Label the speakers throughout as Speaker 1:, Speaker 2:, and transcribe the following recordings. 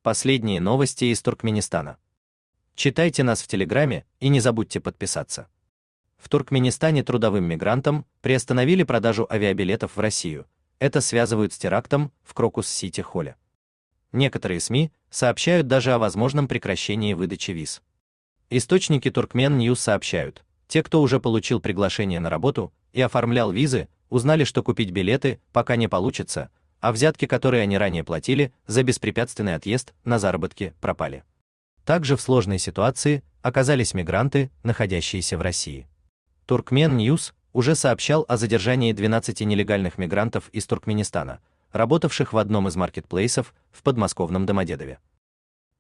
Speaker 1: Последние новости из Туркменистана. Читайте нас в Телеграме и не забудьте подписаться. В Туркменистане трудовым мигрантам приостановили продажу авиабилетов в Россию. Это связывают с терактом в Крокус-Сити-Холле. Некоторые СМИ сообщают даже о возможном прекращении выдачи виз. Источники Turkmen News сообщают, те, кто уже получил приглашение на работу и оформлял визы, узнали, что купить билеты пока не получится, а взятки, которые они ранее платили за беспрепятственный отъезд на заработки, пропали. Также в сложной ситуации оказались мигранты, находящиеся в России. Turkmen News уже сообщал о задержании 12 нелегальных мигрантов из Туркменистана, работавших в одном из маркетплейсов в подмосковном Домодедове.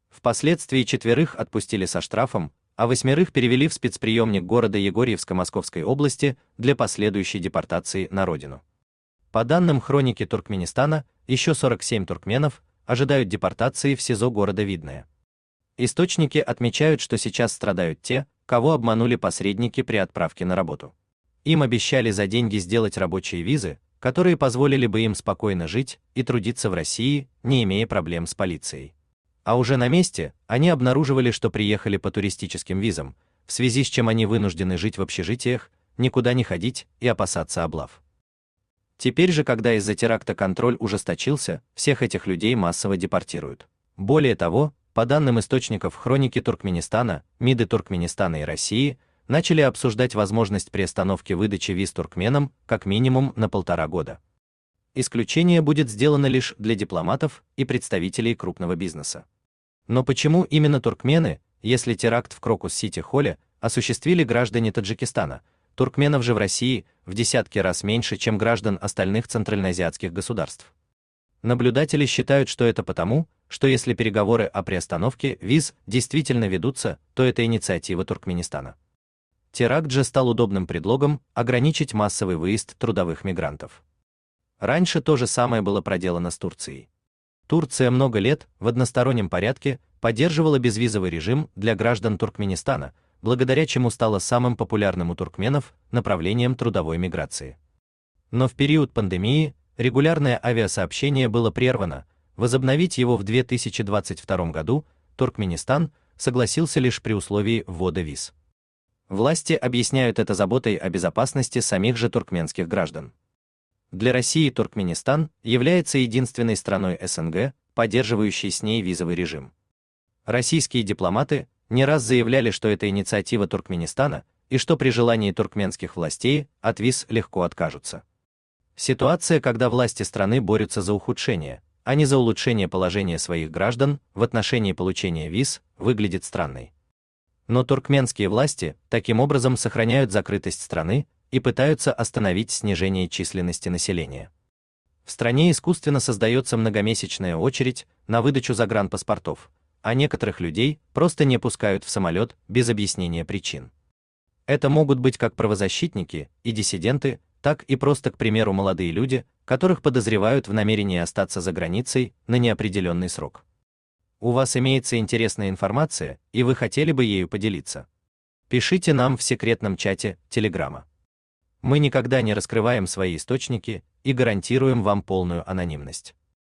Speaker 1: Впоследствии 4 отпустили со штрафом, а 8 перевели в спецприемник города Егорьевска Московской области для последующей депортации на родину. По данным хроники Туркменистана, еще 47 туркменов ожидают депортации в СИЗО города Видное. Источники отмечают, что сейчас страдают те, кого обманули посредники при отправке на работу. Им обещали за деньги сделать рабочие визы, которые позволили бы им спокойно жить и трудиться в России, не имея проблем с полицией. А уже на месте они обнаруживали, что приехали по туристическим визам, в связи с чем они вынуждены жить в общежитиях, никуда не ходить и опасаться облав. Теперь же, когда из-за теракта контроль ужесточился, всех этих людей массово депортируют. Более того, по данным источников хроники Туркменистана, МИДы Туркменистана и России начали обсуждать возможность приостановки выдачи виз туркменам как минимум на 1,5 года. Исключение будет сделано лишь для дипломатов и представителей крупного бизнеса. Но почему именно туркмены, если теракт в Крокус-Сити-Холле осуществили граждане Таджикистана? Туркменов же в России в десятки раз меньше, чем граждан остальных центральноазиатских государств. Наблюдатели считают, что это потому, что если переговоры о приостановке виз действительно ведутся, то это инициатива Туркменистана. Теракт же стал удобным предлогом ограничить массовый выезд трудовых мигрантов. Раньше то же самое было проделано с Турцией. Турция много лет в одностороннем порядке поддерживала безвизовый режим для граждан Туркменистана, благодаря чему стало самым популярным у туркменов направлением трудовой миграции. Но в период пандемии регулярное авиасообщение было прервано, возобновить его в 2022 году Туркменистан согласился лишь при условии ввода виз. Власти объясняют это заботой о безопасности самих же туркменских граждан. Для России Туркменистан является единственной страной СНГ, поддерживающей с ней визовый режим. Российские дипломаты не раз заявляли, что это инициатива Туркменистана и что при желании туркменских властей от виз легко откажутся. Ситуация, когда власти страны борются за ухудшение, а не за улучшение положения своих граждан в отношении получения виз, выглядит странной. Но туркменские власти таким образом сохраняют закрытость страны и пытаются остановить снижение численности населения. В стране искусственно создается многомесячная очередь на выдачу загранпаспортов, а некоторых людей просто не пускают в самолет без объяснения причин. Это могут быть как правозащитники и диссиденты, так и просто, к примеру, молодые люди, которых подозревают в намерении остаться за границей на неопределенный срок. У вас имеется интересная информация, и вы хотели бы ею поделиться? Пишите нам в секретном чате Телеграма. Мы никогда не раскрываем свои источники и гарантируем вам полную анонимность.